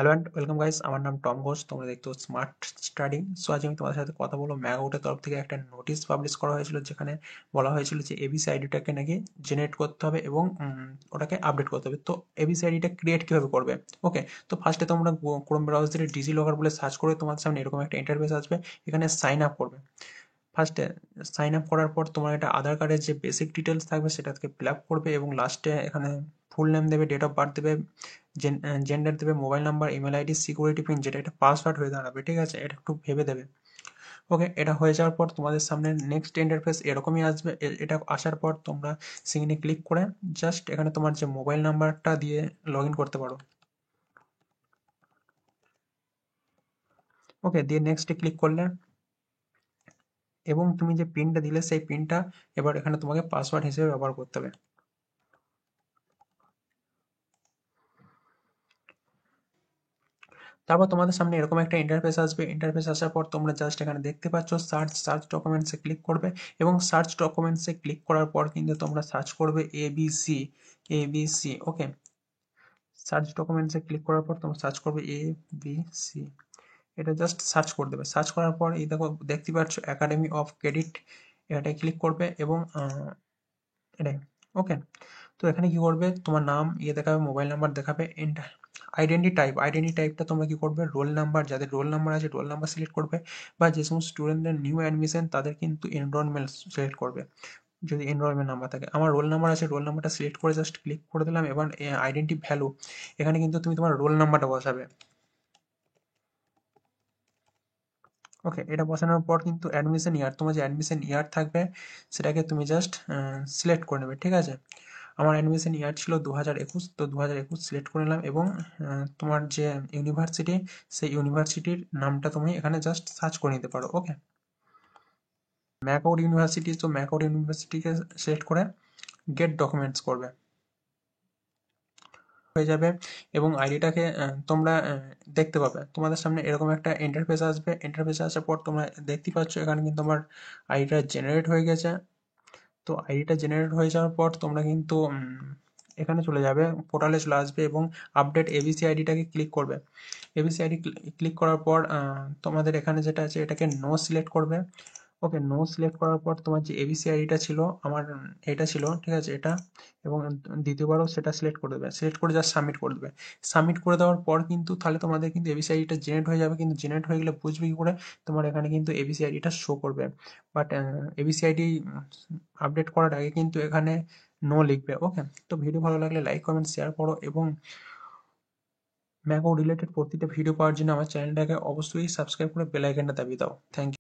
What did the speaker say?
Hello and welcome guys, আমার নাম Tom Ghosh. তোমরা দেখতো স্মার্ট স্টাডি। সো আজ আমি তোমাদের সাথে কথা বলবো। ম্যাগআউটের তরফ থেকে একটা নোটিশ পাবলিশ করা হয়েছিল, যেখানে বলা হয়েছিল যে এবিসি আইডিটাকে নাকি জেনারেট করতে হবে এবং ওটাকে আপডেট করতে হবে। তো এবিসি আইডিটা ক্রিয়েট কীভাবে করবে? ওকে, তো ফার্স্টে তোমরা ক্রোম ব্রাউজারে ডিজি লকার বলে সার্চ করে তোমাদের সামনে এরকম একটা ইন্টারফেস আসবে। এখানে সাইন আপ করবে। ফার্স্টে সাইন আপ করার পর তোমার একটা আধার কার্ডের যে বেসিক ডিটেলস থাকবে সেটাকে ফিল আপ করবে এবং লাস্টে এখানে ফুল নেম দেবে, ডেট অফ বার্থ দেবে, জেন্ডার দেবে, mobile number, email ID, security pin, যেটা এটা পাসওয়ার্ড হয়ে দাঁড়াবে। ঠিক আছে, এটা একটু ভেবে দেবে। ওকে, এটা হয়ে যাওয়ার পর তোমাদের সামনে নেক্সট ইন্টারফেস এরকমই আসবে। এটা আসার পর তোমরা সিগনে ক্লিক করে জাস্ট এখানে তোমার যে মোবাইল নাম্বারটা দিয়ে লগ ইন করতে পারো। ওকে, দিয়ে নেক্সটে ক্লিক করলে এবং তুমি যে পিনটা দিলে সেই পিনটা এবার এখানে তোমাকে পাসওয়ার্ড হিসেবে ব্যবহার করতে হবে। তারপর তোমাদের সামনে এরকম একটা ইন্টারফেস আসবে। ইন্টারফেস আসার পর তোমরা জাস্ট এখানে দেখতে পাচ্ছ সার্চ ডকুমেন্টসে ক্লিক করবে এবং সার্চ ডকুমেন্টসে ক্লিক করার পর কিন্তু তোমরা সার্চ করবে এবিসি। এবিসি ওকে, সার্চ ডকুমেন্টসে ক্লিক করার পর তোমরা সার্চ করবে এবিসি। এটা জাস্ট সার্চ করে দেবে। সার্চ করার পর এই দেখো, দেখতে পাচ্ছ একাডেমি অফ ক্রেডিট, এটাই ক্লিক করবে এবং এটাই। ওকে, তো এখানে কি করবে, তোমার নাম দেখাবে, মোবাইল নাম্বার দেখাবে, আইডেন্টি টাইপটা তোমরা কি করবে, রোল নাম্বার, যাদের রোল নাম্বার আছে রোল নাম্বার সিলেক্ট করবে, বা যে সমস্ত স্টুডেন্টদের নিউ অ্যাডমিশন তাদের কিন্তু এনরোলমেন্ট সিলেক্ট করবে, যদি এনরোলমেন্ট নাম্বার থাকে। আমার রোল নাম্বার আছে, রোল নাম্বারটা সিলেক্ট করে জাস্ট ক্লিক করে দিলাম। এবার আইডেন্টি ভ্যালু, এখানে কিন্তু তুমি তোমার রোল নাম্বারটা বসাবে। ওকে, এটা বসানোর পর কিন্তু অ্যাডমিশন ইয়ার, তোমার যে অ্যাডমিশন ইয়ার থাকবে সেটাকে তুমি জাস্ট সিলেক্ট করে নেবে। ঠিক আছে, আমার অ্যাডমিশন ইয়ার ছিল 2021, তো 2021 সিলেক্ট করে নিলাম এবং তোমার যে ইউনিভার্সিটি সেই ইউনিভার্সিটির নামটা তুমি এখানে জাস্ট সার্চ করে নিতে পারো। ওকে, ম্যাকআউট ইউনিভার্সিটি, তো ম্যাকআউট ইউনিভার্সিটিকে সিলেক্ট করে গেট ডকুমেন্টস করবে, হয়ে যাবে এবং আইডিটাকে তোমরা দেখতে পাবে। তোমাদের সামনে এরকম একটা ইন্টারফেস আসবে। ইন্টারফেস আসার পর তোমরা দেখতে পাচ্ছ এখানে কিন্তু আমার আইডিটা জেনারেট হয়ে গেছে। তো আইডিটা জেনারেট হয়ে যাওয়ার পর তোমরা কিন্তু এখানে চলে যাবে, পোর্টালে চলে আসবে এবং আপডেট এবিসি আইডিটাকে ক্লিক করবে। এবিসি আইডি ক্লিক করার পর তোমাদের এখানে যেটা আছে এটাকে নো সিলেক্ট করবে। ওকে, নো সিলেক্ট করার পর তোমার যে এবিসি আইডিটা ছিল, আমার এটা ছিল, ঠিক আছে, এটা, এবং দ্বিতীয়বারও সেটা সিলেক্ট করে দেবে। সিলেক্ট করে জাস্ট সাবমিট করে দেবে। সাবমিট করে দেওয়ার পর কিন্তু তাহলে তোমাদের কিন্তু এবিসি আইডিটা জেনারেট হয়ে যাবে। কিন্তু জেনারেট হয়ে গেলে বুঝবে কি করে, তোমার এখানে কিন্তু এবিসি আইডিটা শো করবে, বাট এবিসি আইডি আপডেট করার আগে কিন্তু এখানে নো লিখবে। ওকে, তো ভিডিও ভালো লাগলে লাইক কমেন্ট শেয়ার করো এবং ম্যাকও রিলেটেড প্রতিটা ভিডিও পাওয়ার জন্য আমার চ্যানেলটাকে অবশ্যই সাবস্ক্রাইব করে বেল আইকনটা দাবিয়ে দাও। Thank you.